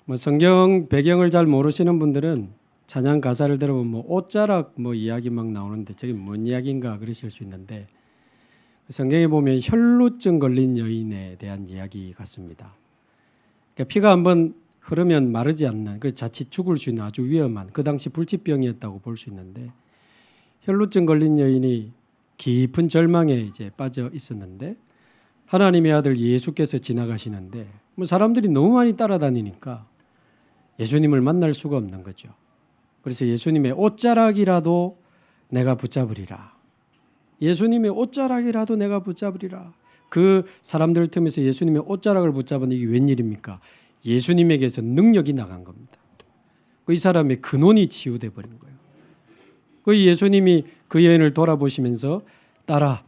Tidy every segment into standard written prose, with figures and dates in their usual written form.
뭐 성경 배경을 잘 모르시는 분들은 찬양 가사를 들어보면 뭐 옷자락 뭐 이야기 막 나오는데 저게 뭔 이야기인가 그러실 수 있는데 성경에 보면 혈루증 걸린 여인에 대한 이야기 같습니다. 그러니까 피가 한번 흐르면 마르지 않는 그 자칫 죽을 수 있는 아주 위험한 그 당시 불치병이었다고 볼 수 있는데 혈루증 걸린 여인이 깊은 절망에 이제 빠져 있었는데 하나님의 아들 예수께서 지나가시는데 뭐 사람들이 너무 많이 따라다니니까 예수님을 만날 수가 없는 거죠. 그래서 예수님의 옷자락이라도 내가 붙잡으리라. 예수님의 옷자락이라도 내가 붙잡으리라. 그 사람들 틈에서 예수님의 옷자락을 붙잡은 이게 웬일입니까? 예수님에게서 능력이 나간 겁니다. 이 사람의 근원이 치유돼 버린 거예요. 그 예수님이 그 여인을 돌아보시면서 딸아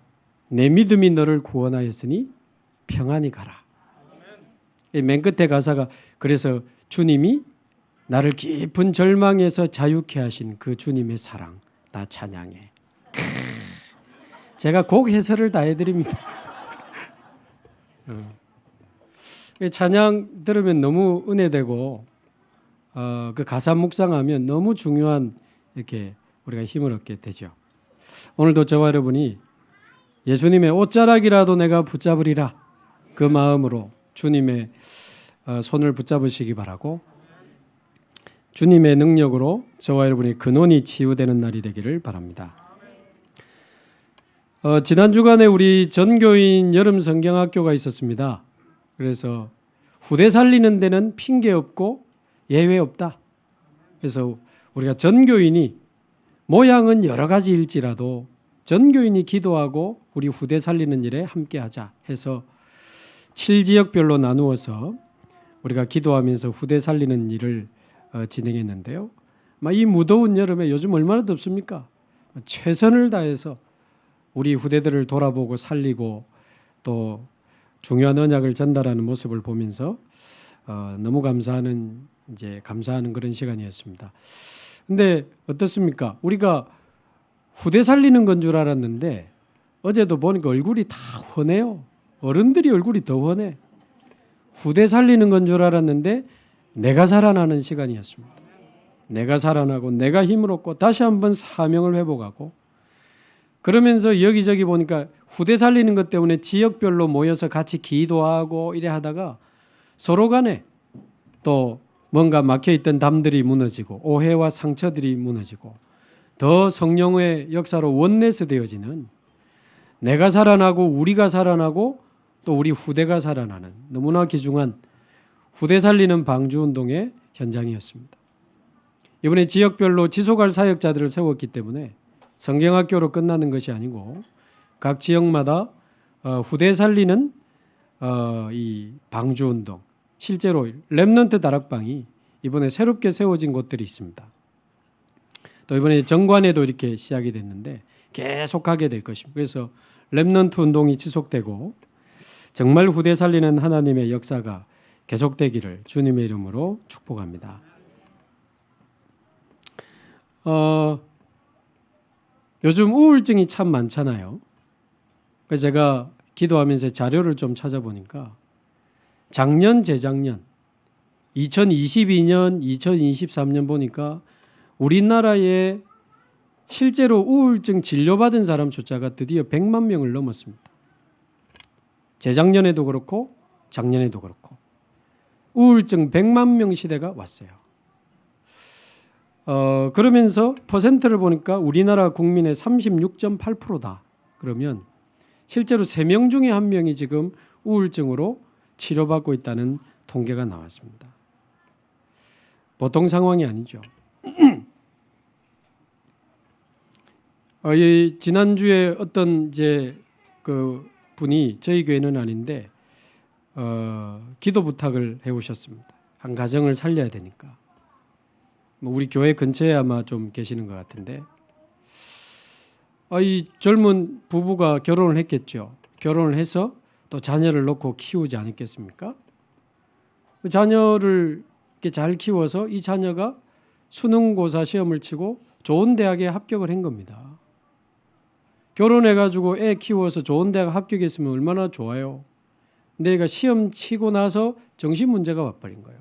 내 믿음이 너를 구원하였으니 평안히 가라. 맨 끝에 가사가 그래서 주님이 나를 깊은 절망에서 자유케 하신 그 주님의 사랑 나 찬양해. 제가 곡 해설을 다 해드립니다. 찬양 들으면 너무 은혜되고 그 가사 묵상하면 너무 중요한 이렇게 우리가 힘을 얻게 되죠. 오늘도 저와 여러분이 예수님의 옷자락이라도 내가 붙잡으리라 그 마음으로 주님의 손을 붙잡으시기 바라고 주님의 능력으로 저와 여러분이 근원이 치유되는 날이 되기를 바랍니다. 지난 주간에 우리 전교인 여름 성경학교가 있었습니다. 그래서 후대 살리는 데는 핑계 없고 예외 없다. 그래서 우리가 전교인이 모양은 여러 가지일지라도 전교인이 기도하고 우리 후대 살리는 일에 함께하자 해서 7지역별로 나누어서 우리가 기도하면서 후대 살리는 일을 진행했는데요. 이 무더운 여름에 요즘 얼마나 덥습니까? 최선을 다해서 우리 후대들을 돌아보고 살리고 또 중요한 언약을 전달하는 모습을 보면서 너무 감사하는 그런 시간이었습니다. 근데 어떻습니까? 우리가 후대 살리는 건 줄 알았는데 어제도 보니까 얼굴이 다 훤해요. 어른들이 얼굴이 더 훤해. 후대 살리는 건 줄 알았는데 내가 살아나는 시간이었습니다. 내가 살아나고 내가 힘을 얻고 다시 한번 사명을 회복하고 그러면서 여기저기 보니까 후대 살리는 것 때문에 지역별로 모여서 같이 기도하고 이래 하다가 서로 간에 또 뭔가 막혀있던 담들이 무너지고 오해와 상처들이 무너지고 더 성령의 역사로 원내스 되어지는 내가 살아나고 우리가 살아나고 또 우리 후대가 살아나는 너무나 귀중한 후대 살리는 방주운동의 현장이었습니다. 이번에 지역별로 지속할 사역자들을 세웠기 때문에 성경학교로 끝나는 것이 아니고 각 지역마다 후대 살리는 이 방주운동 실제로 렘넌트 다락방이 이번에 새롭게 세워진 곳들이 있습니다. 또 이번에 정관에도 이렇게 시작이 됐는데 계속하게 될 것입니다. 그래서 렘넌트 운동이 지속되고 정말 후대 살리는 하나님의 역사가 계속되기를 주님의 이름으로 축복합니다. 요즘 우울증이 참 많잖아요. 그래서 제가 기도하면서 자료를 좀 찾아보니까 작년, 재작년 2022년, 2023년 보니까 우리나라에 실제로 우울증 진료받은 사람 숫자가 드디어 100만 명을 넘었습니다. 재작년에도 그렇고 작년에도 그렇고 우울증 100만 명 시대가 왔어요. 그러면서 퍼센트를 보니까 우리나라 국민의 36.8%다. 그러면 실제로 3명 중에 1명이 지금 우울증으로 치료받고 있다는 통계가 나왔습니다. 보통 상황이 아니죠. 지난주에 어떤 그 분이 저희 교회는 아닌데 기도 부탁을 해오셨습니다. 한 가정을 살려야 되니까. 우리 교회 근처에 아마 좀 계시는 것 같은데 이 젊은 부부가 결혼을 했겠죠. 결혼을 해서 또 자녀를 놓고 키우지 않았겠습니까? 그 자녀를 이렇게 잘 키워서 이 자녀가 수능고사 시험을 치고 좋은 대학에 합격을 한 겁니다. 결혼해가지고 애 키워서 좋은 대학 합격했으면 얼마나 좋아요. 근데 얘가 시험 치고 나서 정신 문제가 와버린 거예요.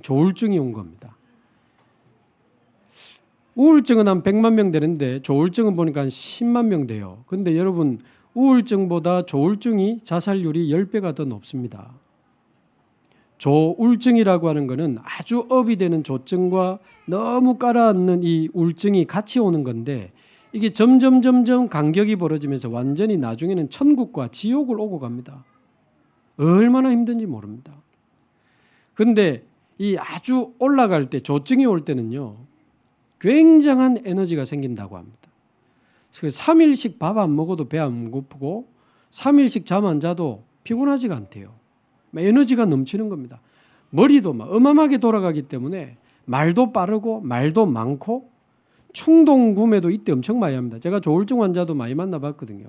조울증이 온 겁니다. 우울증은 한 100만 명 되는데 조울증은 보니까 한 10만 명 돼요. 근데 여러분 우울증보다 조울증이 자살률이 10배가 더 높습니다. 조울증이라고 하는 것은 아주 업이 되는 조증과 너무 깔아앉는 이 울증이 같이 오는 건데 이게 점점 간격이 벌어지면서 완전히 나중에는 천국과 지옥을 오고 갑니다. 얼마나 힘든지 모릅니다. 근데 이 아주 올라갈 때 조증이 올 때는요. 굉장한 에너지가 생긴다고 합니다. 3일씩 밥 안 먹어도 배 안 고프고 3일씩 잠 안 자도 피곤하지가 않대요. 에너지가 넘치는 겁니다. 머리도 막 어마어마하게 돌아가기 때문에 말도 빠르고 말도 많고 충동 구매도 이때 엄청 많이 합니다. 제가 조울증 환자도 많이 만나봤거든요.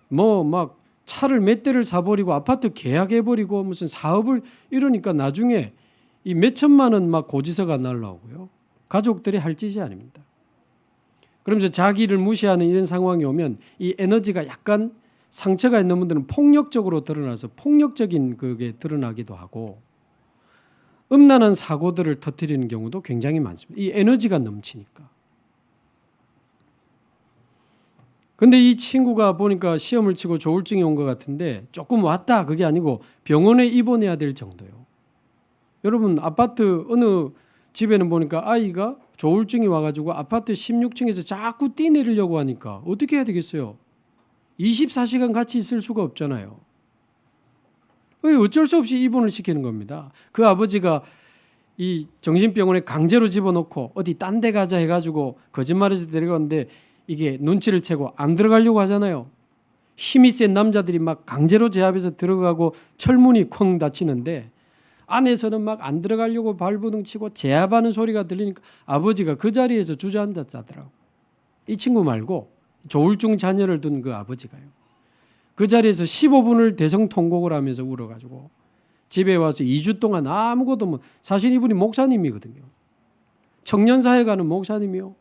뭐 막 차를 몇 대를 사버리고 아파트 계약해버리고 무슨 사업을 이러니까 나중에 이 몇천만 원 막 고지서가 날라오고요. 가족들이 할 짓이 아닙니다. 그러면서 자기를 무시하는 이런 상황이 오면 이 에너지가 약간 상처가 있는 분들은 폭력적으로 드러나서 폭력적인 그게 드러나기도 하고 음란한 사고들을 터뜨리는 경우도 굉장히 많습니다. 이 에너지가 넘치니까. 근데 이 친구가 보니까 시험을 치고 조울증이 온 것 같은데 조금 왔다 그게 아니고 병원에 입원해야 될 정도예요. 여러분 아파트 어느 집에는 보니까 아이가 조울증이 와가지고 아파트 16층에서 자꾸 뛰내리려고 하니까 어떻게 해야 되겠어요? 24시간 같이 있을 수가 없잖아요. 어쩔 수 없이 입원을 시키는 겁니다. 그 아버지가 이 정신병원에 강제로 집어넣고 어디 딴 데 가자 해가지고 거짓말해서 데려갔는데 이게 눈치를 채고 안 들어가려고 하잖아요. 힘이 센 남자들이 막 강제로 제압해서 들어가고 철문이 쾅 닫히는데 안에서는 막 안 들어가려고 발버둥 치고 제압하는 소리가 들리니까 아버지가 그 자리에서 주저앉았다더라고. 이 친구 말고 조울증 자녀를 둔 그 아버지가요. 그 자리에서 15분을 대성통곡을 하면서 울어가지고 집에 와서 2주 동안 아무것도 못. 사실 이분이 목사님이거든요. 청년사회 가는 목사님이요.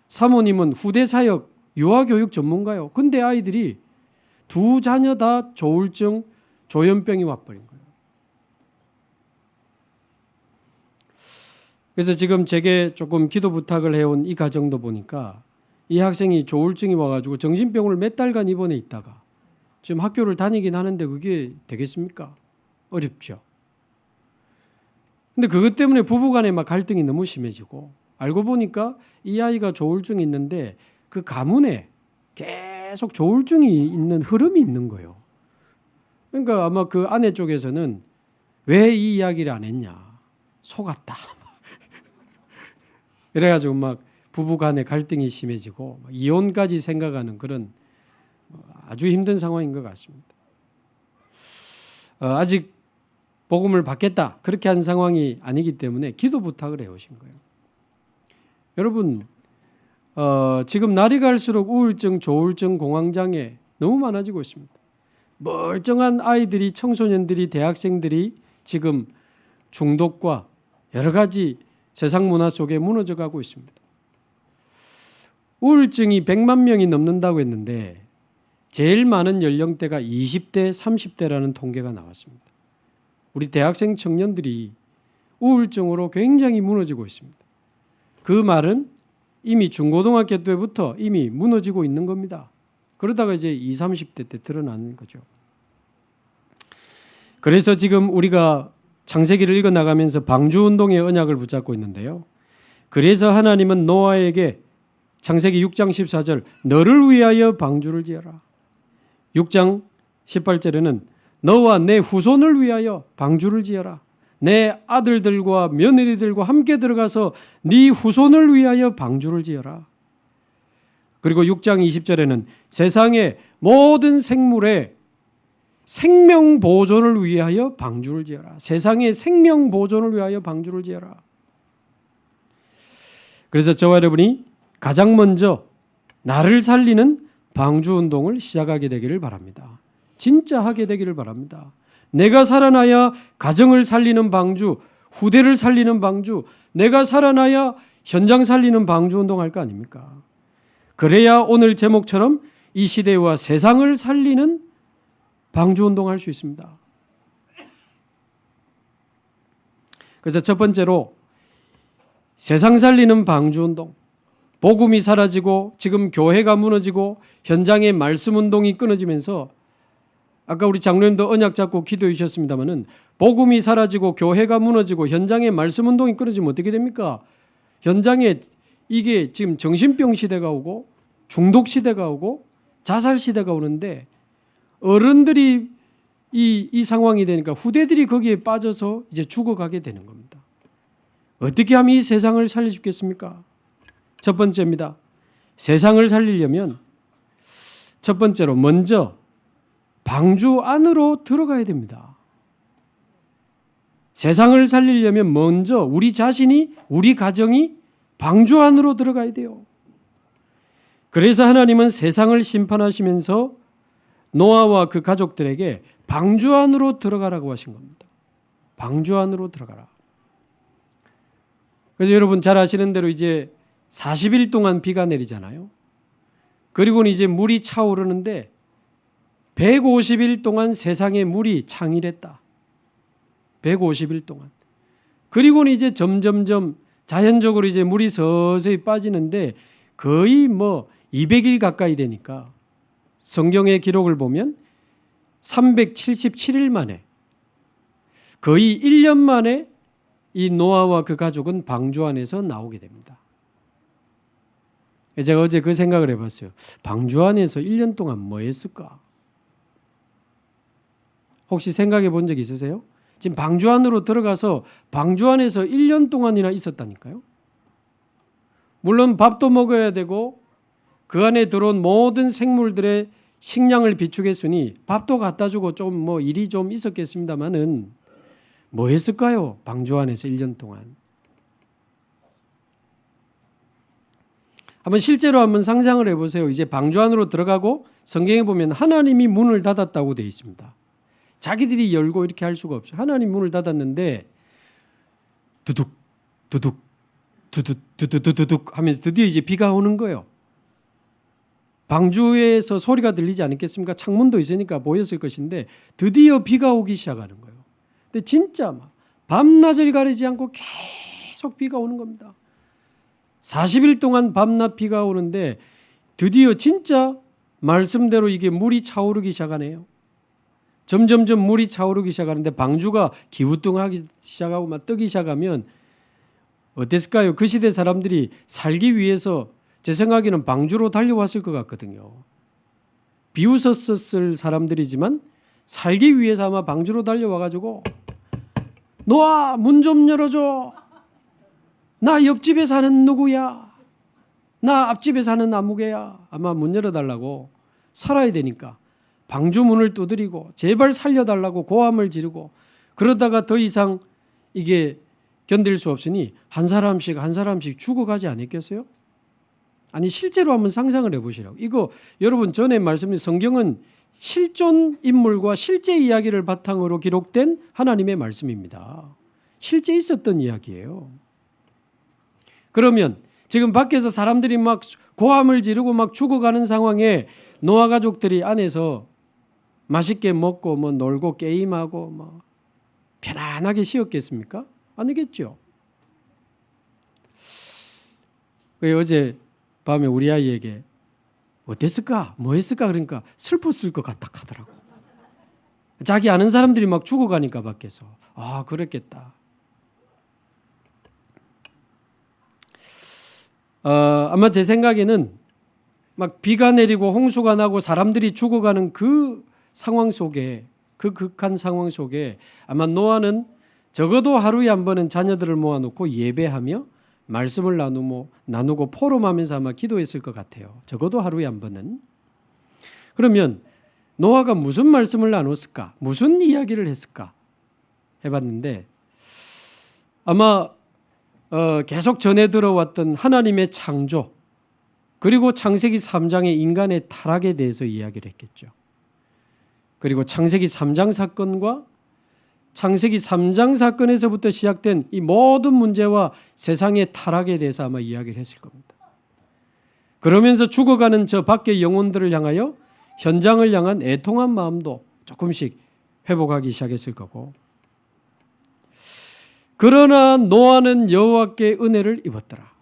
사모님은 후대사역 유아교육 전문가요. 근데 아이들이 두 자녀 다 조울증 조현병이 와버린 거예요. 그래서 지금 제게 조금 기도 부탁을 해온 이 가정도 보니까 이 학생이 조울증이 와가지고 정신병원을 몇 달간 입원해 있다가 지금 학교를 다니긴 하는데 그게 되겠습니까? 어렵죠. 근데 그것 때문에 부부간에 막 갈등이 너무 심해지고 알고 보니까 이 아이가 조울증이 있는데 그 가문에 계속 조울증이 있는 흐름이 있는 거예요. 그러니까 아마 그 아내 쪽에서는 왜 이 이야기를 안 했냐 속았다. 이래가지고 막 부부간의 갈등이 심해지고 이혼까지 생각하는 그런 아주 힘든 상황인 것 같습니다. 아직 복음을 받겠다 그렇게 한 상황이 아니기 때문에 기도 부탁을 해오신 거예요. 여러분 지금 날이 갈수록 우울증, 조울증, 공황장애 너무 많아지고 있습니다. 멀쩡한 아이들이, 청소년들이, 대학생들이 지금 중독과 여러 가지 세상 문화 속에 무너져 가고 있습니다. 우울증이 100만 명이 넘는다고 했는데 제일 많은 연령대가 20대, 30대라는 통계가 나왔습니다. 우리 대학생 청년들이 우울증으로 굉장히 무너지고 있습니다. 그 말은 이미 중고등학교 때부터 이미 무너지고 있는 겁니다. 그러다가 이제 20, 30대 때 드러나는 거죠. 그래서 지금 우리가 창세기를 읽어나가면서 방주운동의 언약을 붙잡고 있는데요. 그래서 하나님은 노아에게 창세기 6장 14절 너를 위하여 방주를 지어라. 6장 18절에는 너와 내 후손을 위하여 방주를 지어라. 내 아들들과 며느리들과 함께 들어가서 네 후손을 위하여 방주를 지어라. 그리고 6장 20절에는 세상의 모든 생물의 생명 보존을 위하여 방주를 지어라. 세상의 생명 보존을 위하여 방주를 지어라. 그래서 저와 여러분이 가장 먼저 나를 살리는 방주 운동을 시작하게 되기를 바랍니다. 진짜 하게 되기를 바랍니다. 내가 살아나야 가정을 살리는 방주, 후대를 살리는 방주, 내가 살아나야 현장 살리는 방주 운동할 거 아닙니까? 그래야 오늘 제목처럼 이 시대와 세상을 살리는 방주 운동할 수 있습니다. 그래서 첫 번째로 세상 살리는 방주운동, 복음이 사라지고 지금 교회가 무너지고 현장의 말씀운동이 끊어지면서 아까 우리 장로님도 언약 잡고 기도해 주셨습니다마는 복음이 사라지고 교회가 무너지고 현장의 말씀운동이 끊어지면 어떻게 됩니까? 현장에 이게 지금 정신병 시대가 오고 중독 시대가 오고 자살 시대가 오는데 어른들이 이 상황이 되니까 후대들이 거기에 빠져서 이제 죽어가게 되는 겁니다. 어떻게 하면 이 세상을 살려주겠습니까? 첫 번째입니다. 세상을 살리려면 첫 번째로 먼저 방주 안으로 들어가야 됩니다. 세상을 살리려면 먼저 우리 자신이, 우리 가정이 방주 안으로 들어가야 돼요. 그래서 하나님은 세상을 심판하시면서 노아와 그 가족들에게 방주 안으로 들어가라고 하신 겁니다. 방주 안으로 들어가라. 그래서 여러분 잘 아시는 대로 이제 40일 동안 비가 내리잖아요. 그리고는 이제 물이 차오르는데 150일 동안 세상에 물이 창일했다. 150일 동안. 그리고는 이제 점점점 자연적으로 이제 물이 서서히 빠지는데 거의 200일 가까이 되니까 성경의 기록을 보면 377일 만에 거의 1년 만에 이 노아와 그 가족은 방주 안에서 나오게 됩니다. 제가 어제 그 생각을 해봤어요. 방주 안에서 1년 동안 뭐 했을까? 혹시 생각해 본 적 있으세요? 지금 방주 안으로 들어가서 방주 안에서 1년 동안이나 있었다니까요. 물론 밥도 먹어야 되고 그 안에 들어온 모든 생물들의 식량을 비축했으니 밥도 갖다 주고 좀 일이 좀 있었겠습니다만은 뭐 했을까요? 방주 안에서 1년 동안. 실제로 한번 상상을 해보세요. 이제 방주 안으로 들어가고 성경에 보면 하나님이 문을 닫았다고 되어 있습니다. 자기들이 열고 이렇게 할 수가 없어요. 하나님 문을 닫았는데 두둑 두둑 두둑 두둑 두둑 하면서 드디어 이제 비가 오는 거예요. 방주에서 소리가 들리지 않겠습니까? 창문도 있으니까 보였을 것인데 드디어 비가 오기 시작하는 거예요. 근데 진짜 밤낮을 가리지 않고 계속 비가 오는 겁니다. 40일 동안 밤낮 비가 오는데 드디어 진짜 말씀대로 이게 물이 차오르기 시작하네요. 점점점 물이 차오르기 시작하는데 방주가 기우뚱하기 시작하고 막 뜨기 시작하면 어땠을까요? 그 시대 사람들이 살기 위해서 제 생각에는 방주로 달려왔을 것 같거든요. 비웃었을 사람들이지만 살기 위해서 아마 방주로 달려와가지고 노아 문 좀 열어줘. 나 옆집에 사는 누구야. 나 앞집에 사는 아무개야. 아마 문 열어달라고 살아야 되니까 방주 문을 두드리고 제발 살려달라고 고함을 지르고 그러다가 더 이상 이게 견딜 수 없으니 한 사람씩 한 사람씩 죽어가지 않았겠어요? 아니 실제로 한번 상상을 해보시라고. 이거 여러분 전에 말씀드린 성경은 실존 인물과 실제 이야기를 바탕으로 기록된 하나님의 말씀입니다. 실제 있었던 이야기예요. 그러면 지금 밖에서 사람들이 막 고함을 지르고 막 죽어가는 상황에 노아 가족들이 안에서 맛있게 먹고 놀고 게임하고 편안하게 쉬었겠습니까? 아니겠죠. 어제 밤에 우리 아이에게 어땠을까? 뭐 했을까? 그러니까 슬펐을 것 같다 하더라고. 자기 아는 사람들이 막 죽어가니까 밖에서. 아, 그랬겠다. 아마 제 생각에는 막 비가 내리고 홍수가 나고 사람들이 죽어가는 그 상황 속에, 그 극한 상황 속에 아마 노아는 적어도 하루에 한 번은 자녀들을 모아놓고 예배하며 말씀을 나누고 포럼하면서 아마 기도했을 것 같아요. 적어도 하루에 한 번은. 그러면 노아가 무슨 말씀을 나눴을까? 무슨 이야기를 했을까? 해봤는데 아마 계속 전해 들어왔던 하나님의 창조 그리고 창세기 3장의 인간의 타락에 대해서 이야기를 했겠죠. 그리고 창세기 3장 사건과 창세기 3장 사건에서부터 시작된 이 모든 문제와 세상의 타락에 대해서 아마 이야기를 했을 겁니다. 그러면서 죽어가는 저 밖의 영혼들을 향하여 현장을 향한 애통한 마음도 조금씩 회복하기 시작했을 거고 그러나 노아는 여호와께 은혜를 입었더라.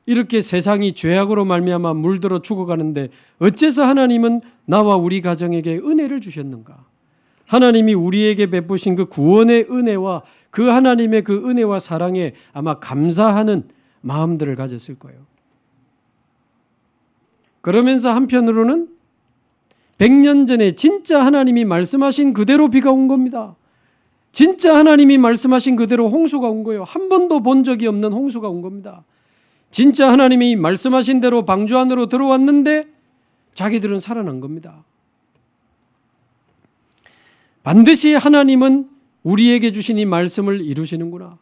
이렇게 세상이 죄악으로 말미암아 물들어 죽어가는데 어째서 하나님은 나와 우리 가정에게 은혜를 주셨는가? 하나님이 우리에게 베푸신 그 구원의 은혜와 그 하나님의 그 은혜와 사랑에 아마 감사하는 마음들을 가졌을 거예요. 그러면서 한편으로는 100년 전에 진짜 하나님이 말씀하신 그대로 비가 온 겁니다. 진짜 하나님이 말씀하신 그대로 홍수가 온 거예요. 한 번도 본 적이 없는 홍수가 온 겁니다. 진짜 하나님이 말씀하신 대로 방주 안으로 들어왔는데 자기들은 살아난 겁니다. 반드시 하나님은 우리에게 주신 이 말씀을 이루시는구나.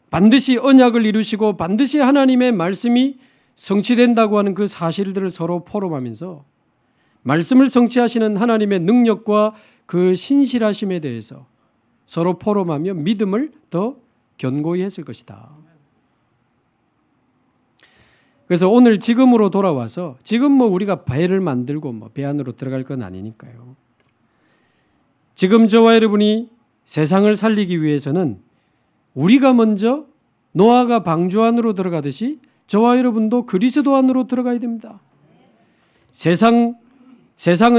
반드시 언약을 이루시고 반드시 하나님의 말씀이 성취된다고 하는 그 사실들을 서로 포럼하면서 말씀을 성취하시는 하나님의 능력과 그 신실하심에 대해서 서로 포럼하며 믿음을 더 견고히 했을 것이다. 그래서 오늘 지금으로 돌아와서 지금 우리가 배를 만들고 배 안으로 들어갈 건 아니니까요. 지금 저와 여러분이 세상을 살리기 위해서는 우리가 먼저 노아가 방주 안으로 들어가듯이 저와 여러분도 그리스도 안으로 들어가야 됩니다. 세상은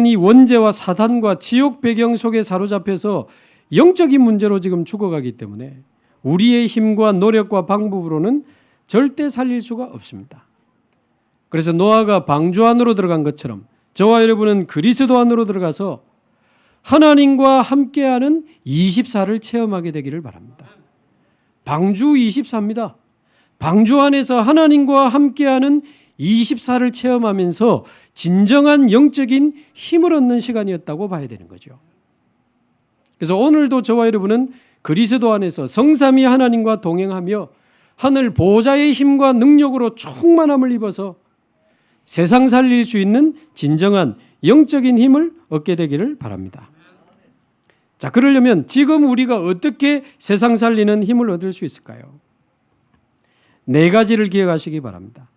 이 원죄와 사단과 지옥 배경 속에 사로잡혀서 영적인 문제로 지금 죽어가기 때문에 우리의 힘과 노력과 방법으로는 절대 살릴 수가 없습니다. 그래서 노아가 방주 안으로 들어간 것처럼 저와 여러분은 그리스도 안으로 들어가서 하나님과 함께하는 24를 체험하게 되기를 바랍니다. 방주 24입니다. 방주 안에서 하나님과 함께하는 24를 체험하면서 진정한 영적인 힘을 얻는 시간이었다고 봐야 되는 거죠. 그래서 오늘도 저와 여러분은 그리스도 안에서 성삼위 하나님과 동행하며 하늘 보좌의 힘과 능력으로 충만함을 입어서 세상 살릴 수 있는 진정한 영적인 힘을 얻게 되기를 바랍니다. 자, 그러려면 지금 우리가 어떻게 세상 살리는 힘을 얻을 수 있을까요? 4가지를 기억하시기 바랍니다.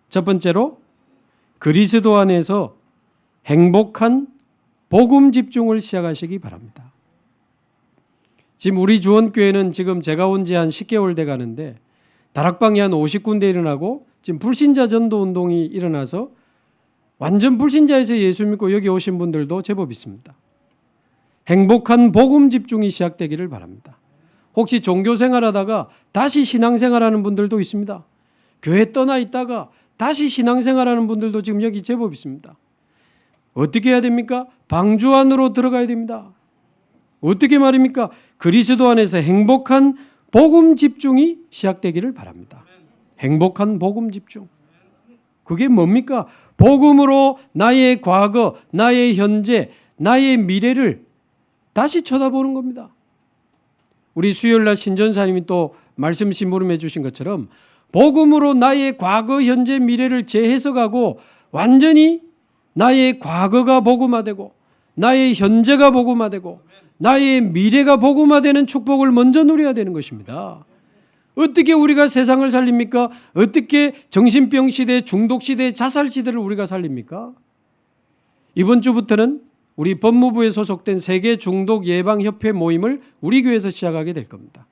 첫 번째로 그리스도 안에서 행복한 복음 집중을 시작하시기 바랍니다. 지금 우리 주원교회는 지금 제가 온 지 한 10개월 돼 가는데 다락방이 한 50군데 일어나고 지금 불신자 전도 운동이 일어나서 완전 불신자에서 예수 믿고 여기 오신 분들도 제법 있습니다. 행복한 복음 집중이 시작되기를 바랍니다. 혹시 종교 생활하다가 다시 신앙생활하는 분들도 있습니다. 교회 떠나 있다가 다시 신앙생활하는 분들도 지금 여기 제법 있습니다. 어떻게 해야 됩니까? 방주 안으로 들어가야 됩니다. 어떻게 말입니까? 그리스도 안에서 행복한 복음 집중이 시작되기를 바랍니다. 행복한 복음 집중. 그게 뭡니까? 복음으로 나의 과거, 나의 현재, 나의 미래를 다시 쳐다보는 겁니다. 우리 수요일날 신전사님이 또 말씀 심부름해 주신 것처럼 복음으로 나의 과거, 현재, 미래를 재해석하고 완전히 나의 과거가 복음화되고 나의 현재가 복음화되고 나의 미래가 복음화되는 축복을 먼저 누려야 되는 것입니다. 어떻게 우리가 세상을 살립니까? 어떻게 정신병 시대, 중독 시대, 자살 시대를 우리가 살립니까? 이번 주부터는 우리 법무부에 소속된 세계 중독 예방 협회 모임을 우리 교회에서 시작하게 될 겁니다.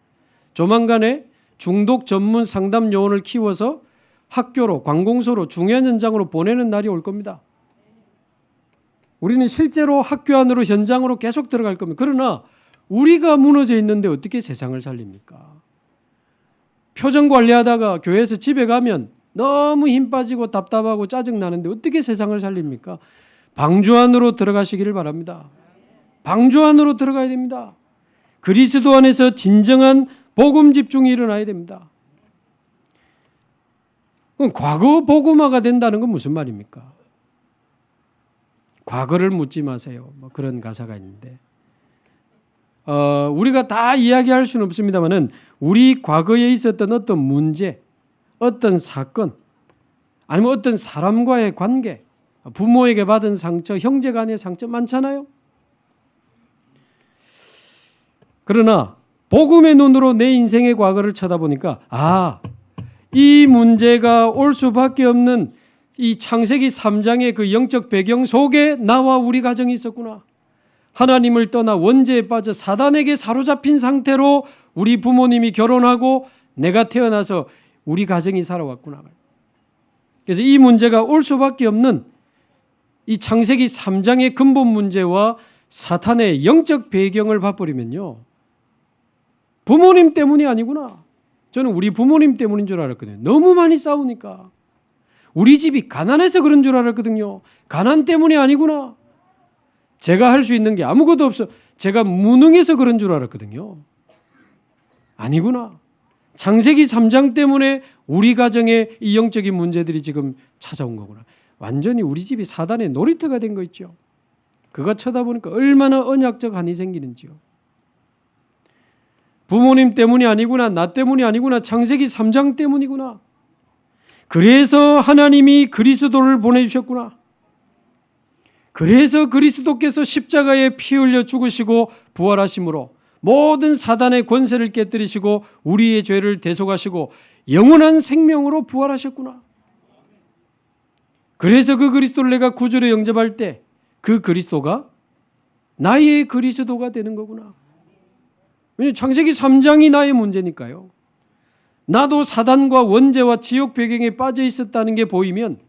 조만간에 중독 전문 상담 요원을 키워서 학교로, 관공서로, 중요한 현장으로 보내는 날이 올 겁니다. 우리는 실제로 학교 안으로, 현장으로 계속 들어갈 겁니다. 그러나 우리가 무너져 있는데 어떻게 세상을 살립니까? 표정 관리하다가 교회에서 집에 가면 너무 힘 빠지고 답답하고 짜증나는데 어떻게 세상을 살립니까? 방주 안으로 들어가시기를 바랍니다. 방주 안으로 들어가야 됩니다. 그리스도 안에서 진정한 복음 집중이 일어나야 됩니다. 그럼 과거 복음화가 된다는 건 무슨 말입니까? 과거를 묻지 마세요. 그런 가사가 있는데 우리가 다 이야기할 수는 없습니다만은 우리 과거에 있었던 어떤 문제, 어떤 사건, 아니면 어떤 사람과의 관계, 부모에게 받은 상처, 형제 간의 상처 많잖아요. 그러나 복음의 눈으로 내 인생의 과거를 쳐다보니까 이 문제가 올 수밖에 없는 이 창세기 3장의 그 영적 배경 속에 나와 우리 가정이 있었구나. 하나님을 떠나 원죄에 빠져 사단에게 사로잡힌 상태로 우리 부모님이 결혼하고 내가 태어나서 우리 가정이 살아왔구나. 그래서 이 문제가 올 수밖에 없는 이 창세기 3장의 근본 문제와 사탄의 영적 배경을 봐버리면요, 부모님 때문이 아니구나. 저는 우리 부모님 때문인 줄 알았거든요. 너무 많이 싸우니까. 우리 집이 가난해서 그런 줄 알았거든요. 가난 때문이 아니구나. 제가 할 수 있는 게 아무것도 없어. 제가 무능해서 그런 줄 알았거든요. 아니구나. 창세기 3장 때문에 우리 가정에 이 영적인 문제들이 지금 찾아온 거구나. 완전히 우리 집이 사단의 놀이터가 된 거 있죠. 그거 쳐다보니까 얼마나 언약적 한이 생기는지요. 부모님 때문이 아니구나. 나 때문이 아니구나. 창세기 3장 때문이구나. 그래서 하나님이 그리스도를 보내주셨구나. 그래서 그리스도께서 십자가에 피 흘려 죽으시고 부활하심으로 모든 사단의 권세를 깨뜨리시고 우리의 죄를 대속하시고 영원한 생명으로 부활하셨구나. 그래서 그 그리스도를 내가 구주로 영접할 때 그 그리스도가 나의 그리스도가 되는 거구나. 왜냐하면 창세기 3장이 나의 문제니까요. 나도 사단과 원죄와 지옥 배경에 빠져 있었다는 게 보이면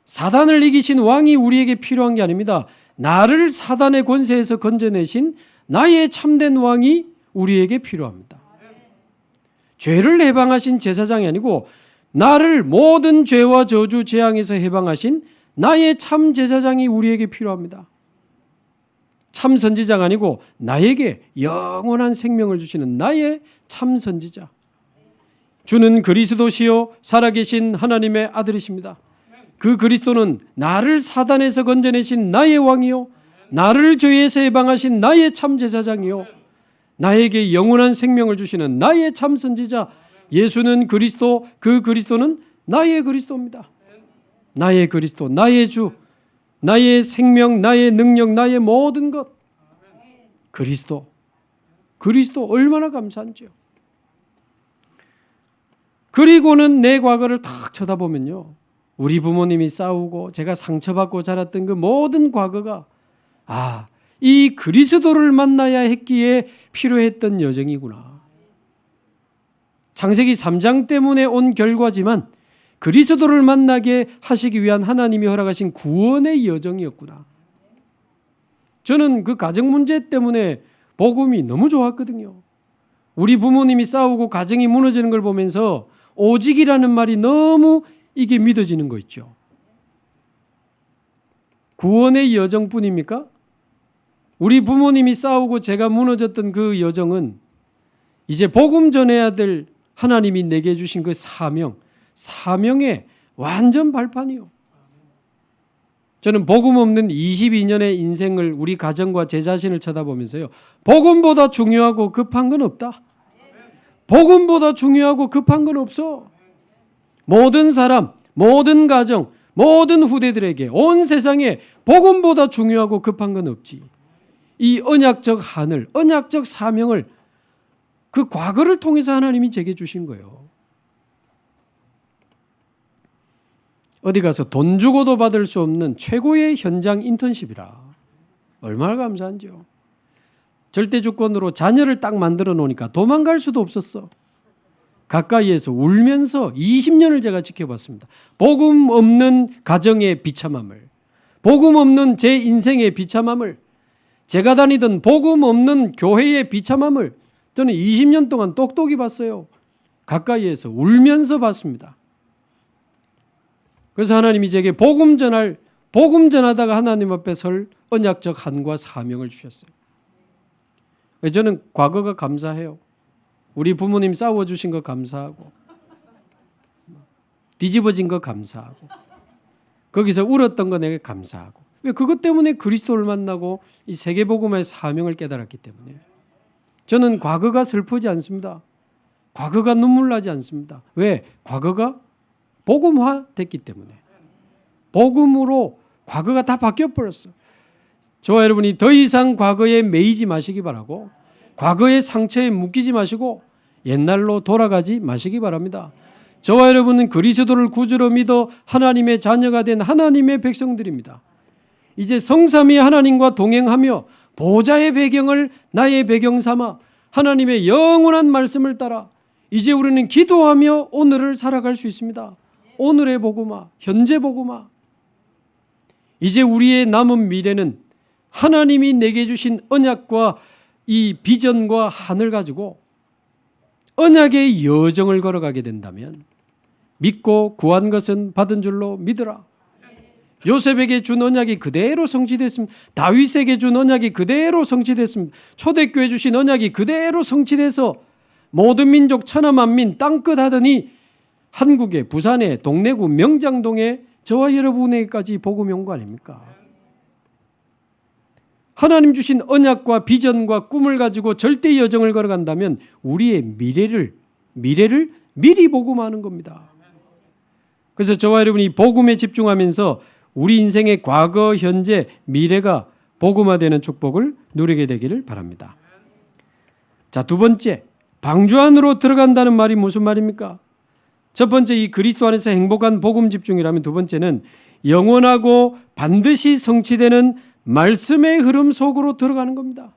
사단을 이기신 왕이 우리에게 필요한 게 아닙니다. 나를 사단의 권세에서 건져내신 나의 참된 왕이 우리에게 필요합니다. 죄를 해방하신 제사장이 아니고 나를 모든 죄와 저주 재앙에서 해방하신 나의 참 제사장이 우리에게 필요합니다. 참 선지자가 아니고 나에게 영원한 생명을 주시는 나의 참 선지자. 주는 그리스도시요 살아계신 하나님의 아들이십니다. 그 그리스도는 나를 사단에서 건져내신 나의 왕이요 나를 죄에서 해방하신 나의 참 제사장이요 나에게 영원한 생명을 주시는 나의 참 선지자. 예수는 그리스도, 그 그리스도는 나의 그리스도입니다. 나의 그리스도, 나의 주, 나의 생명, 나의 능력, 나의 모든 것. 그리스도 얼마나 감사한지요. 그리고는 내 과거를 탁 쳐다보면요, 우리 부모님이 싸우고 제가 상처받고 자랐던 그 모든 과거가 이 그리스도를 만나야 했기에 필요했던 여정이구나. 창세기 3장 때문에 온 결과지만 그리스도를 만나게 하시기 위한 하나님이 허락하신 구원의 여정이었구나. 저는 그 가정 문제 때문에 복음이 너무 좋았거든요. 우리 부모님이 싸우고 가정이 무너지는 걸 보면서 오직이라는 말이 너무 이게 믿어지는 거 있죠. 구원의 여정뿐입니까? 우리 부모님이 싸우고 제가 무너졌던 그 여정은 이제 복음 전해야 될 하나님이 내게 주신 그 사명의 완전 발판이요. 저는 복음 없는 22년의 인생을 우리 가정과 제 자신을 쳐다보면서요, 복음보다 중요하고 급한 건 없다. 복음보다 중요하고 급한 건 없어. 모든 사람, 모든 가정, 모든 후대들에게 온 세상에 복음보다 중요하고 급한 건 없지. 이 언약적 하늘, 언약적 사명을 그 과거를 통해서 하나님이 제게 주신 거예요. 어디 가서 돈 주고도 받을 수 없는 최고의 현장 인턴십이라. 얼마나 감사한지요. 절대주권으로 자녀를 딱 만들어 놓으니까 도망갈 수도 없었어. 가까이에서 울면서 20년을 제가 지켜봤습니다. 복음 없는 가정의 비참함을, 복음 없는 제 인생의 비참함을, 제가 다니던 복음 없는 교회의 비참함을 저는 20년 동안 똑똑히 봤어요. 가까이에서 울면서 봤습니다. 그래서 하나님이 제게 복음 전하다가 하나님 앞에 설 언약적 한과 사명을 주셨어요. 저는 과거가 감사해요. 우리 부모님 싸워주신 거 감사하고, 뒤집어진 거 감사하고, 거기서 울었던 거 내가 감사하고. 왜? 그것 때문에 그리스도를 만나고 이 세계복음의 사명을 깨달았기 때문에. 저는 과거가 슬프지 않습니다. 과거가 눈물 나지 않습니다. 왜? 과거가 복음화 됐기 때문에. 복음으로 과거가 다 바뀌어버렸어. 저와 여러분이 더 이상 과거에 매이지 마시기 바라고, 과거의 상처에 묶이지 마시고 옛날로 돌아가지 마시기 바랍니다. 저와 여러분은 그리스도를 구주로 믿어 하나님의 자녀가 된 하나님의 백성들입니다. 이제 성삼위 하나님과 동행하며 보좌의 배경을 나의 배경 삼아 하나님의 영원한 말씀을 따라 이제 우리는 기도하며 오늘을 살아갈 수 있습니다. 오늘의 복음화, 현재 복음화. 이제 우리의 남은 미래는 하나님이 내게 주신 언약과 이 비전과 한을 가지고 언약의 여정을 걸어가게 된다면 믿고 구한 것은 받은 줄로 믿으라. 요셉에게 준 언약이 그대로 성취됐습니다. 다윗에게 준 언약이 그대로 성취됐습니다. 초대교회 주신 언약이 그대로 성취돼서 모든 민족 천하만민 땅끝 하더니 한국의 부산의 동래구 명장동에 저와 여러분에게까지 복음이 온 거 아닙니까? 하나님 주신 언약과 비전과 꿈을 가지고 절대 여정을 걸어간다면 우리의 미래를 미리 복음하는 겁니다. 그래서 저와 여러분이 복음에 집중하면서 우리 인생의 과거, 현재, 미래가 복음화되는 축복을 누리게 되기를 바랍니다. 자, 두 번째, 방주 안으로 들어간다는 말이 무슨 말입니까? 첫 번째, 이 그리스도 안에서 행복한 복음 집중이라면 두 번째는 영원하고 반드시 성취되는 말씀의 흐름 속으로 들어가는 겁니다.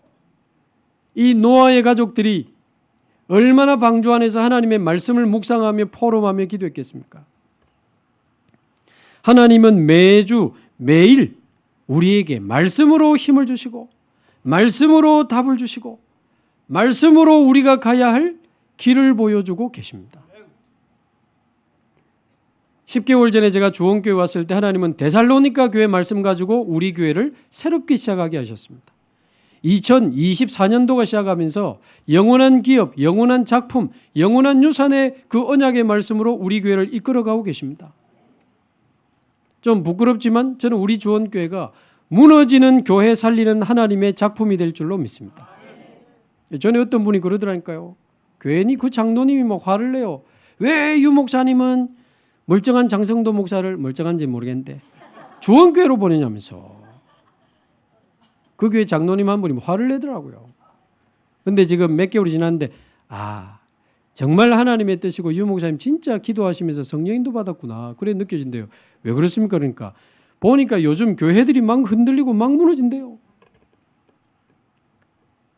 이 노아의 가족들이 얼마나 방주 안에서 하나님의 말씀을 묵상하며 포럼하며 기도했겠습니까? 하나님은 매일 우리에게 말씀으로 힘을 주시고 말씀으로 답을 주시고 말씀으로 우리가 가야 할 길을 보여주고 계십니다. 10개월 전에 제가 주원교회 왔을 때 하나님은 데살로니가 교회 말씀 가지고 우리 교회를 새롭게 시작하게 하셨습니다. 2024년도가 시작하면서 영원한 기업, 영원한 작품, 영원한 유산의 그 언약의 말씀으로 우리 교회를 이끌어가고 계십니다. 좀 부끄럽지만 저는 우리 주원교회가 무너지는 교회 살리는 하나님의 작품이 될 줄로 믿습니다. 전에 어떤 분이 그러더라니까요. 괜히 그 장로님이 막 화를 내요. 왜 유 목사님은 멀쩡한 장성도 목사를, 멀쩡한지 모르겠는데 주원교회로 보내냐면서. 그 교회 장로님 한 분이 화를 내더라고요. 그런데 지금 몇 개월이 지났는데 정말 하나님의 뜻이고 유 목사님 진짜 기도하시면서 성령인도 받았구나. 그래 느껴진대요. 왜 그렇습니까? 그러니까 보니까 요즘 교회들이 막 흔들리고 막 무너진대요.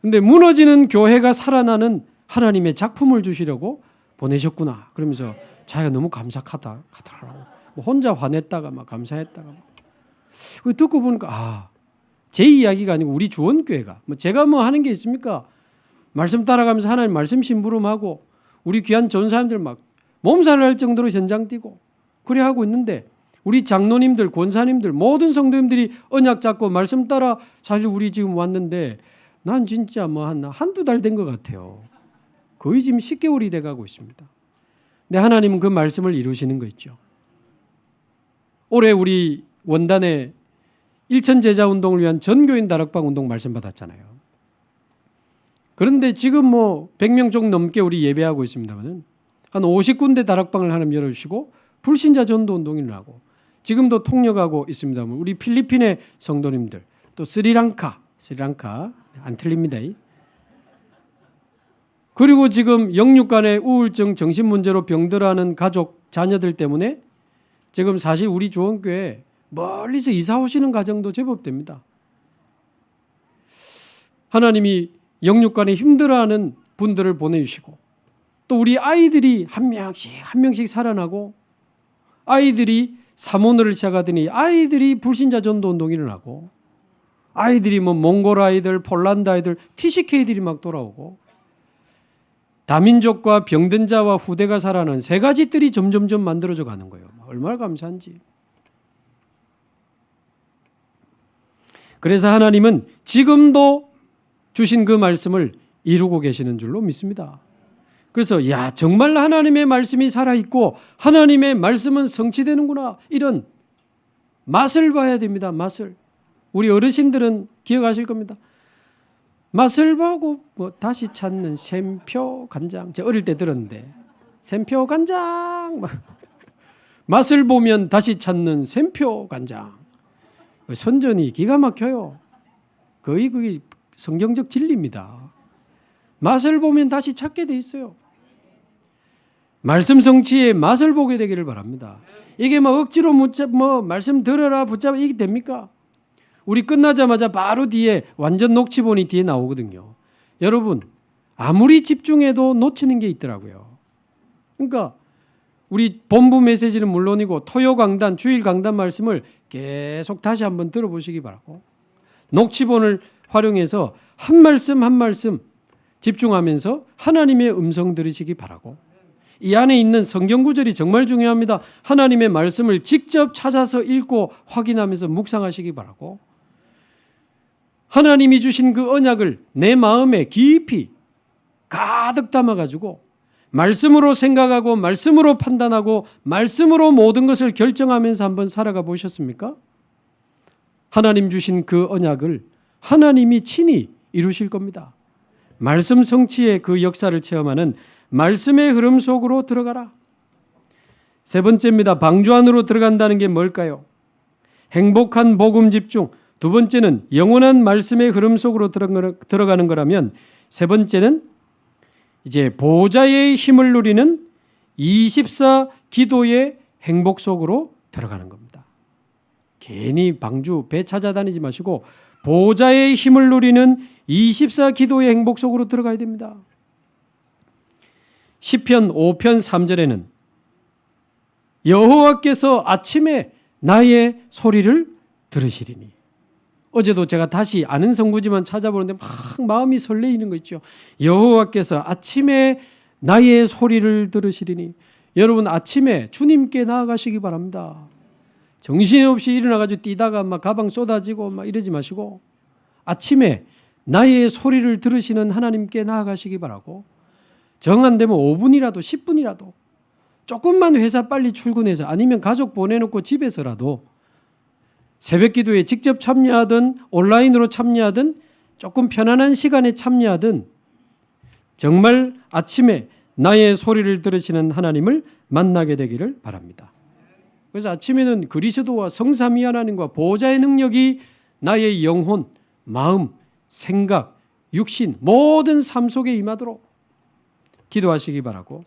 근데 무너지는 교회가 살아나는 하나님의 작품을 주시려고 보내셨구나. 그러면서 자기가 너무 감사하다고. 혼자 화냈다가 막 감사했다가. 듣고 보니까 제 이야기가 아니고 우리 주원교회가 제가 하는 게 있습니까? 말씀 따라가면서 하나님 말씀 심부름하고 우리 귀한 전사님들 막 몸살을 할 정도로 현장 뛰고 그래 하고 있는데 우리 장로님들, 권사님들, 모든 성도님들이 언약 잡고 말씀 따라 사실 우리 지금 왔는데 난 진짜 한두 달 된 것 같아요. 거의 지금 10개월이 돼가고 있습니다. 근데 하나님은 그 말씀을 이루시는 거 있죠. 올해 우리 원단에 일천제자운동을 위한 전교인 다락방 운동 말씀 받았잖아요. 그런데 지금 100명 좀 넘게 우리 예배하고 있습니다만 한 50군데 다락방을 하나님 열어주시고 불신자 전도 운동을 하고 지금도 통역하고 있습니다만 우리 필리핀의 성도님들 또 스리랑카 안 틀립니다. 그리고 지금 영육간의 우울증 정신문제로 병들어하는 가족 자녀들 때문에 지금 사실 우리 주원교회 멀리서 이사 오시는 가정도 제법 됩니다. 하나님이 영육간에 힘들어하는 분들을 보내주시고 또 우리 아이들이 한 명씩 살아나고 아이들이 사모너를 시작하더니 아이들이 불신자 전도 운동이 일어나고 아이들이 몽골 아이들, 폴란드 아이들, TCK들이 막 돌아오고 다민족과 병든 자와 후대가 살아나는 세 가지 뜰이 점점점 만들어져 가는 거예요. 얼마나 감사한지. 그래서 하나님은 지금도 주신 그 말씀을 이루고 계시는 줄로 믿습니다. 그래서 정말 하나님의 말씀이 살아있고 하나님의 말씀은 성취되는구나. 이런 맛을 봐야 됩니다. 맛을. 우리 어르신들은 기억하실 겁니다. 맛을 보고 다시 찾는 샘표 간장. 제가 어릴 때 들었는데 샘표 간장. 맛을 보면 다시 찾는 샘표 간장. 선전이 기가 막혀요. 거의 그게 성경적 진리입니다. 맛을 보면 다시 찾게 돼 있어요. 말씀 성취의 맛을 보게 되기를 바랍니다. 이게 억지로 말씀 들어라 붙잡아 이게 됩니까? 우리 끝나자마자 바로 뒤에 완전 녹취본이 뒤에 나오거든요. 여러분, 아무리 집중해도 놓치는 게 있더라고요. 그러니까 우리 본부 메시지는 물론이고 토요 강단, 주일 강단 말씀을 계속 다시 한번 들어보시기 바라고, 녹취본을 활용해서 한 말씀 한 말씀 집중하면서 하나님의 음성 들으시기 바라고, 이 안에 있는 성경 구절이 정말 중요합니다. 하나님의 말씀을 직접 찾아서 읽고 확인하면서 묵상하시기 바라고, 하나님이 주신 그 언약을 내 마음에 깊이 가득 담아가지고 말씀으로 생각하고 말씀으로 판단하고 말씀으로 모든 것을 결정하면서 한번 살아가 보셨습니까? 하나님 주신 그 언약을 하나님이 친히 이루실 겁니다. 말씀 성취의 그 역사를 체험하는 말씀의 흐름 속으로 들어가라. 세 번째입니다. 방주 안으로 들어간다는 게 뭘까요? 행복한 복음 집중. 두 번째는 영원한 말씀의 흐름 속으로 들어가는 거라면, 세 번째는 이제 보좌의 힘을 누리는 24 기도의 행복 속으로 들어가는 겁니다. 괜히 방주 배 찾아다니지 마시고 보좌의 힘을 누리는 24 기도의 행복 속으로 들어가야 됩니다. 시편 5편 3절에는 여호와께서 아침에 나의 소리를 들으시리니, 어제도 제가 다시 아는 성구지만 찾아보는데 막 마음이 설레이는 거 있죠. 여호와께서 아침에 나의 소리를 들으시리니, 여러분 아침에 주님께 나아가시기 바랍니다. 정신없이 일어나가지고 뛰다가 막 가방 쏟아지고 막 이러지 마시고 아침에 나의 소리를 들으시는 하나님께 나아가시기 바라고, 정 안 되면 5분이라도 10분이라도 조금만 회사 빨리 출근해서, 아니면 가족 보내놓고 집에서라도 새벽 기도에 직접 참여하든 온라인으로 참여하든 조금 편안한 시간에 참여하든 정말 아침에 나의 소리를 들으시는 하나님을 만나게 되기를 바랍니다. 그래서 아침에는 그리스도와 성삼위 하나님과 보호자의 능력이 나의 영혼, 마음, 생각, 육신 모든 삶 속에 임하도록 기도하시기 바라고,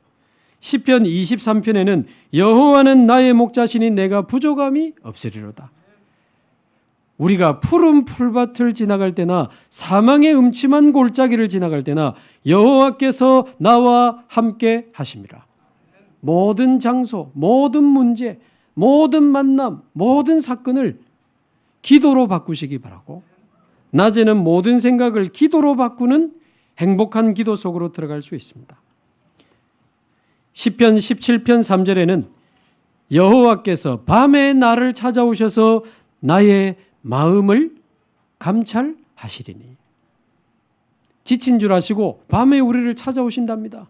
시편 23편에는 여호와는 나의 목자시니 내가 부족함이 없으리로다. 우리가 푸른 풀밭을 지나갈 때나 사망의 음침한 골짜기를 지나갈 때나 여호와께서 나와 함께 하심이라. 모든 장소, 모든 문제, 모든 만남, 모든 사건을 기도로 바꾸시기 바라고, 낮에는 모든 생각을 기도로 바꾸는 행복한 기도 속으로 들어갈 수 있습니다. 시편 17편 3절에는 여호와께서 밤에 나를 찾아오셔서 나의 마음을 감찰하시리니, 지친 줄 아시고 밤에 우리를 찾아오신답니다.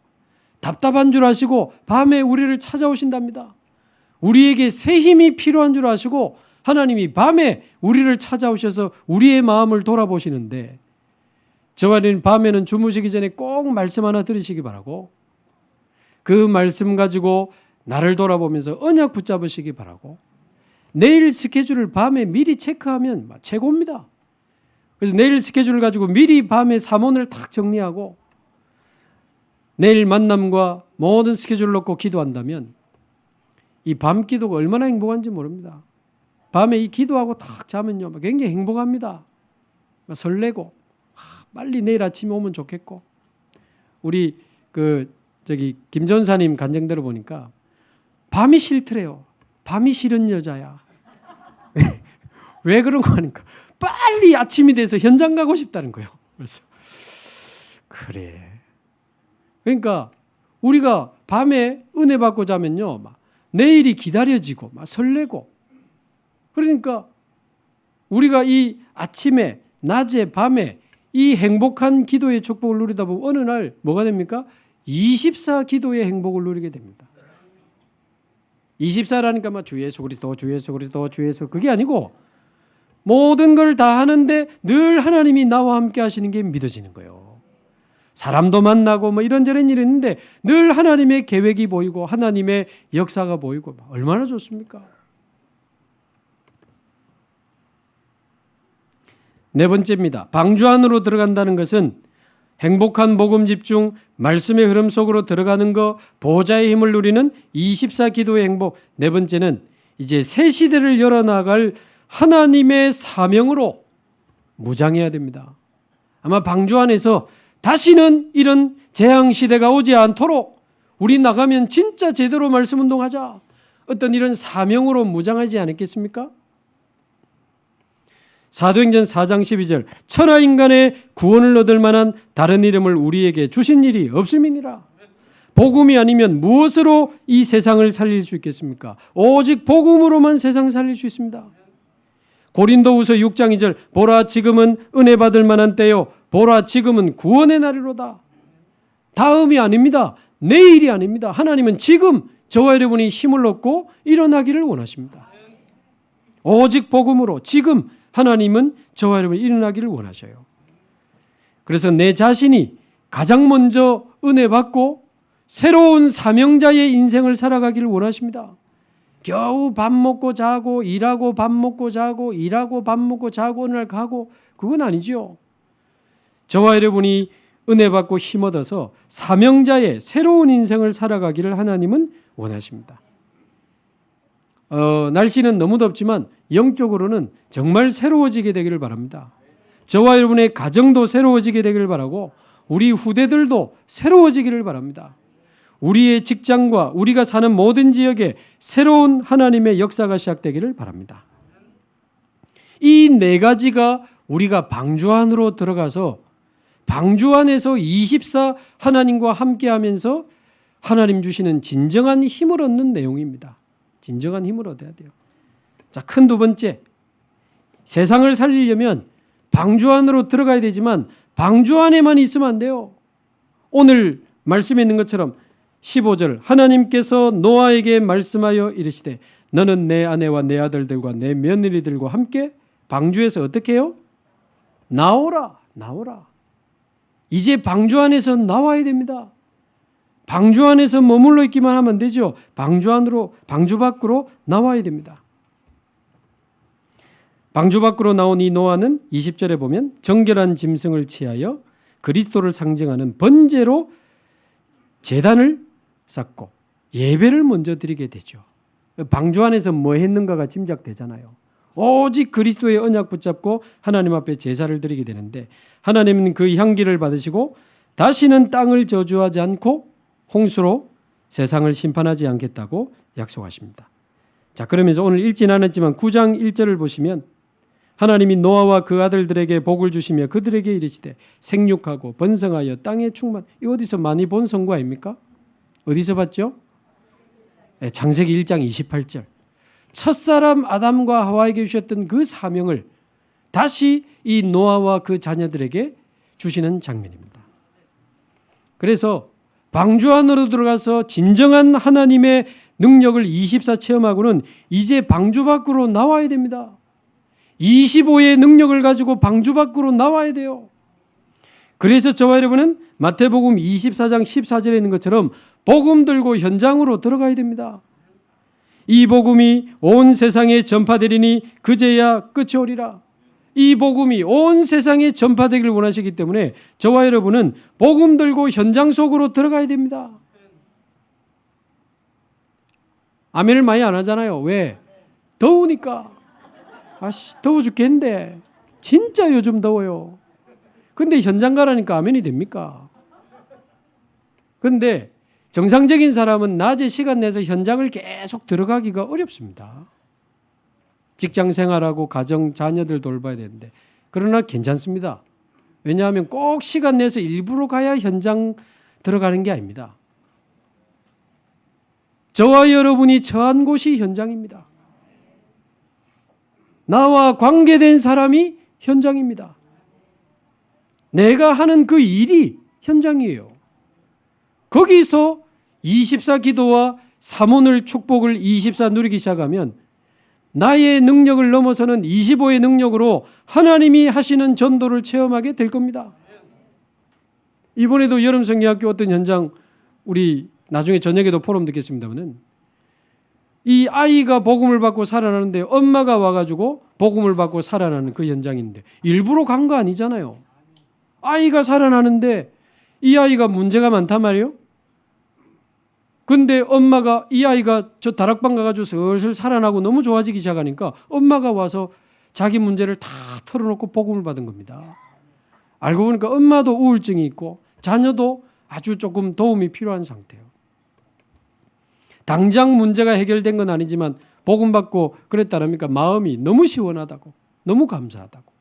답답한 줄 아시고 밤에 우리를 찾아오신답니다. 우리에게 새 힘이 필요한 줄 아시고 하나님이 밤에 우리를 찾아오셔서 우리의 마음을 돌아보시는데, 저와는 밤에는 주무시기 전에 꼭 말씀 하나 들으시기 바라고, 그 말씀 가지고 나를 돌아보면서 언약 붙잡으시기 바라고, 내일 스케줄을 밤에 미리 체크하면 최고입니다. 그래서 내일 스케줄을 가지고 미리 밤에 사문을 딱 정리하고 내일 만남과 모든 스케줄을 놓고 기도한다면 이 밤 기도가 얼마나 행복한지 모릅니다. 밤에 이 기도하고 딱 자면요, 굉장히 행복합니다. 설레고 빨리 내일 아침에 오면 좋겠고, 우리 김 전사님 간증대로 보니까 밤이 싫더래요. 밤이 싫은 여자야. 왜 그런 거 하니까 빨리 아침이 돼서 현장 가고 싶다는 거예요. 그래서 그래. 그러니까 우리가 밤에 은혜 받고 자면요, 막 내일이 기다려지고 막 설레고, 그러니까 우리가 이 아침에, 낮에, 밤에 이 행복한 기도의 축복을 누리다 보면 어느 날 뭐가 됩니까? 24 기도의 행복을 누리게 됩니다. 24라니까 막 주 예수 그리스도, 주 예수 그리스도, 주 예수, 그게 아니고 모든 걸 다 하는데 늘 하나님이 나와 함께 하시는 게 믿어지는 거예요. 사람도 만나고 뭐 이런저런 일이 있는데 늘 하나님의 계획이 보이고 하나님의 역사가 보이고 얼마나 좋습니까? 네 번째입니다. 방주 안으로 들어간다는 것은 행복한 복음 집중, 말씀의 흐름 속으로 들어가는 거, 보호자의 힘을 누리는 24 기도의 행복. 네 번째는 이제 새 시대를 열어나갈 하나님의 사명으로 무장해야 됩니다. 아마 방주 안에서 다시는 이런 재앙 시대가 오지 않도록 우리 나가면 진짜 제대로 말씀 운동하자. 어떤 이런 사명으로 무장하지 않았겠습니까? 사도행전 4장 12절 천하 인간의 구원을 얻을 만한 다른 이름을 우리에게 주신 일이 없음이니라. 복음이 아니면 무엇으로 이 세상을 살릴 수 있겠습니까? 오직 복음으로만 세상 살릴 수 있습니다. 고린도후서 6장 2절 보라 지금은 은혜 받을 만한 때요 보라 지금은 구원의 날이로다. 다음이 아닙니다. 내일이 아닙니다. 하나님은 지금 저와 여러분이 힘을 얻고 일어나기를 원하십니다. 오직 복음으로 지금 하나님은 저와 여러분이 일어나기를 원하셔요. 그래서 내 자신이 가장 먼저 은혜 받고 새로운 사명자의 인생을 살아가기를 원하십니다. 겨우 밥 먹고 자고 일하고 밥 먹고 자고 일하고 밥 먹고 자고 어느 날 가고 그건 아니죠. 저와 여러분이 은혜 받고 힘 얻어서 사명자의 새로운 인생을 살아가기를 하나님은 원하십니다. 날씨는 너무 덥지만 영적으로는 정말 새로워지게 되기를 바랍니다. 저와 여러분의 가정도 새로워지게 되기를 바라고 우리 후대들도 새로워지기를 바랍니다. 우리의 직장과 우리가 사는 모든 지역에 새로운 하나님의 역사가 시작되기를 바랍니다. 이 네 가지가 우리가 방주 안으로 들어가서 방주 안에서 24 하나님과 함께하면서 하나님 주시는 진정한 힘을 얻는 내용입니다. 진정한 힘을 얻어야 돼요. 자, 큰 두 번째, 세상을 살리려면 방주 안으로 들어가야 되지만 방주 안에만 있으면 안 돼요. 오늘 말씀에 있는 것처럼 15절 하나님께서 노아에게 말씀하여 이르시되 너는 내 아내와 내 아들들과 내 며느리들과 함께 방주에서 어떻게 해요? 나오라. 이제 방주 안에서 나와야 됩니다. 방주 안에서 머물러 있기만 하면 되죠. 방주 밖으로 나와야 됩니다. 방주 밖으로 나온 이 노아는 20절에 보면 정결한 짐승을 취하여 그리스도를 상징하는 번제로 제단을 쌓고 예배를 먼저 드리게 되죠. 방주 안에서 뭐 했는가가 짐작되잖아요. 오직 그리스도의 언약 붙잡고 하나님 앞에 제사를 드리게 되는데 하나님은 그 향기를 받으시고 다시는 땅을 저주하지 않고 홍수로 세상을 심판하지 않겠다고 약속하십니다. 자, 그러면서 오늘 읽진 않았지만 9장 1절을 보시면 하나님이 노아와 그 아들들에게 복을 주시며 그들에게 이르시되 생육하고 번성하여 땅에 충만. 이 어디서 많이 본 성과입니까? 어디서 봤죠? 네, 창세기 1장 28절. 첫사람 아담과 하와에게 주셨던 그 사명을 다시 이 노아와 그 자녀들에게 주시는 장면입니다. 그래서 방주 안으로 들어가서 진정한 하나님의 능력을 24 체험하고는 이제 방주 밖으로 나와야 됩니다. 25의 능력을 가지고 방주 밖으로 나와야 돼요. 그래서 저와 여러분은 마태복음 24장 14절에 있는 것처럼 복음 들고 현장으로 들어가야 됩니다. 이 복음이 온 세상에 전파되리니 그제야 끝이 오리라. 이 복음이 온 세상에 전파되기를 원하시기 때문에 저와 여러분은 복음 들고 현장 속으로 들어가야 됩니다. 아멘을 많이 안 하잖아요. 왜? 더우니까. 더워 죽겠는데. 진짜 요즘 더워요. 근데 현장 가라니까 아멘이 됩니까? 근데 정상적인 사람은 낮에 시간 내서 현장을 계속 들어가기가 어렵습니다. 직장 생활하고 가정, 자녀들 돌봐야 되는데 그러나 괜찮습니다. 왜냐하면 꼭 시간 내서 일부러 가야 현장 들어가는 게 아닙니다. 저와 여러분이 처한 곳이 현장입니다. 나와 관계된 사람이 현장입니다. 내가 하는 그 일이 현장이에요. 거기서 24 기도와 사모늘 축복을 24 누리기 시작하면 나의 능력을 넘어서는 25의 능력으로 하나님이 하시는 전도를 체험하게 될 겁니다. 이번에도 여름 성경학교 어떤 현장 우리 나중에 저녁에도 포럼 듣겠습니다만은 이 아이가 복음을 받고 살아나는데 엄마가 와가지고 복음을 받고 살아나는 그 현장인데 일부러 간 거 아니잖아요. 아이가 살아나는데 이 아이가 문제가 많단 말이에요. 근데 엄마가 이 아이가 저 다락방 가가지고 슬슬 살아나고 너무 좋아지기 시작하니까 엄마가 와서 자기 문제를 다 털어놓고 복음을 받은 겁니다. 알고 보니까 엄마도 우울증이 있고 자녀도 아주 조금 도움이 필요한 상태예요. 당장 문제가 해결된 건 아니지만 복음 받고 그랬다니까 마음이 너무 시원하다고, 너무 감사하다고.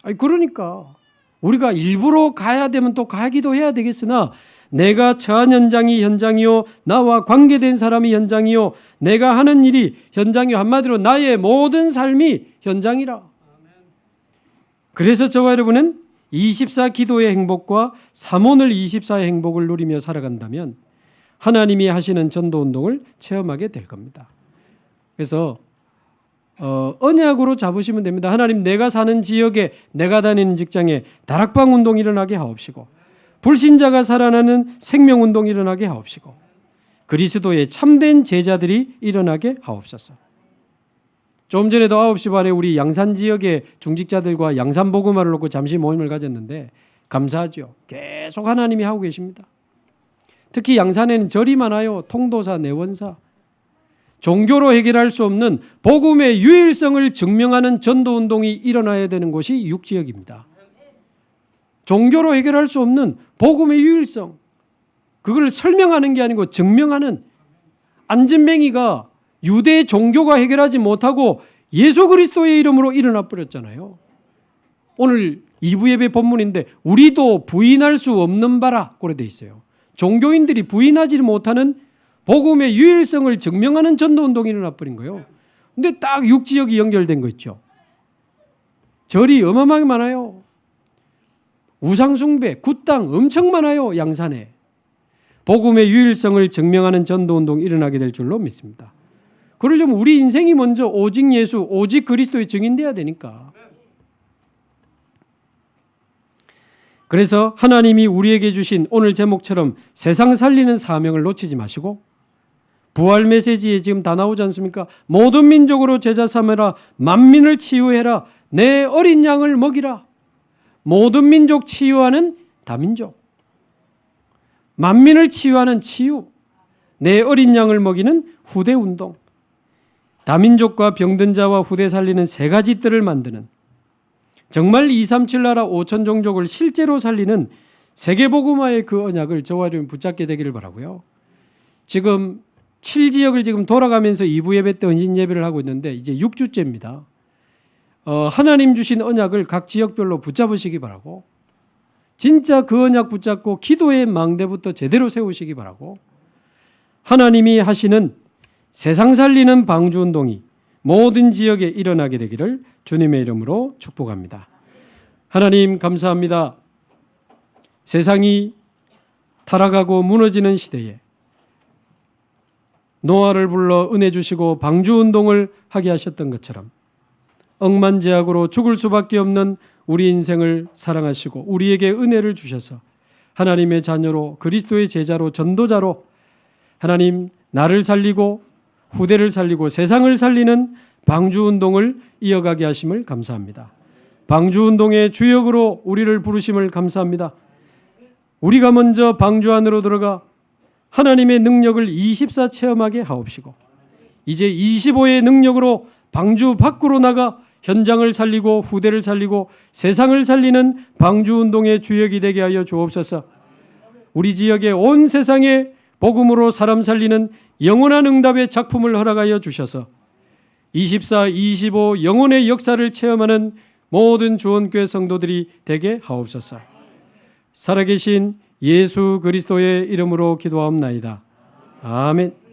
아니 그러니까 우리가 일부러 가야 되면 또 가기도 해야 되겠으나 내가 처한 현장이 현장이요 나와 관계된 사람이 현장이요 내가 하는 일이 현장이요 한마디로 나의 모든 삶이 현장이라. 그래서 저와 여러분은 24 기도의 행복과 3오늘 24의 행복을 누리며 살아간다면 하나님이 하시는 전도운동을 체험하게 될 겁니다. 그래서 언약으로 잡으시면 됩니다. 하나님, 내가 사는 지역에, 내가 다니는 직장에 다락방 운동이 일어나게 하옵시고, 불신자가 살아나는 생명운동이 일어나게 하옵시고, 그리스도의 참된 제자들이 일어나게 하옵소서. 좀 전에도 9시 반에 우리 양산 지역의 중직자들과 양산 복음화를 놓고 잠시 모임을 가졌는데 감사하죠. 계속 하나님이 하고 계십니다. 특히 양산에는 절이 많아요. 통도사, 내원사. 종교로 해결할 수 없는 복음의 유일성을 증명하는 전도운동이 일어나야 되는 곳이 6지역입니다. 종교로 해결할 수 없는 복음의 유일성, 그걸 설명하는 게 아니고 증명하는. 안진뱅이가 유대 종교가 해결하지 못하고 예수 그리스도의 이름으로 일어나 버렸잖아요. 오늘 2부 예배 본문인데 우리도 부인할 수 없는 바라 그래 돼 있어요. 종교인들이 부인하지 못하는 복음의 유일성을 증명하는 전도운동이 일어나 버린 거예요. 근데 딱 6지역이 연결된 거 있죠. 절이 어마어마하게 많아요. 우상숭배, 굿당 엄청 많아요. 양산에. 복음의 유일성을 증명하는 전도운동이 일어나게 될 줄로 믿습니다. 그러려면 우리 인생이 먼저 오직 예수, 오직 그리스도의 증인돼야 되니까. 그래서 하나님이 우리에게 주신 오늘 제목처럼 세상 살리는 사명을 놓치지 마시고, 부활 메시지에 지금 다 나오지 않습니까? 모든 민족으로 제자 삼으라, 만민을 치유해라, 내 어린 양을 먹이라. 모든 민족 치유하는 다민족, 만민을 치유하는 치유, 내 어린 양을 먹이는 후대운동, 다민족과 병든 자와 후대 살리는 세 가지 뜰을 만드는, 정말 237 나라 5천 종족을 실제로 살리는 세계복음화의 그 언약을 저와 여러분 붙잡게 되기를 바라고요. 지금 7지역을 지금 돌아가면서 2부 예배 때 헌신 예배를 하고 있는데 이제 6주째입니다. 하나님 주신 언약을 각 지역별로 붙잡으시기 바라고, 진짜 그 언약 붙잡고 기도의 망대부터 제대로 세우시기 바라고, 하나님이 하시는 세상 살리는 방주운동이 모든 지역에 일어나게 되기를 주님의 이름으로 축복합니다. 하나님 감사합니다. 세상이 타락하고 무너지는 시대에 노아를 불러 은혜 주시고 방주운동을 하게 하셨던 것처럼 억만제약으로 죽을 수밖에 없는 우리 인생을 사랑하시고 우리에게 은혜를 주셔서 하나님의 자녀로, 그리스도의 제자로, 전도자로 하나님 나를 살리고 후대를 살리고 세상을 살리는 방주운동을 이어가게 하심을 감사합니다. 방주운동의 주역으로 우리를 부르심을 감사합니다. 우리가 먼저 방주 안으로 들어가 하나님의 능력을 24 체험하게 하옵시고, 이제 25의 능력으로 방주 밖으로 나가 현장을 살리고 후대를 살리고 세상을 살리는 방주운동의 주역이 되게 하여 주옵소서. 우리 지역의 온 세상에 복음으로 사람 살리는 영원한 응답의 작품을 허락하여 주셔서 24, 25 영혼의 역사를 체험하는 모든 주원교회 성도들이 되게 하옵소서. 살아계신 예수 그리스도의 이름으로 기도하옵나이다. 아멘.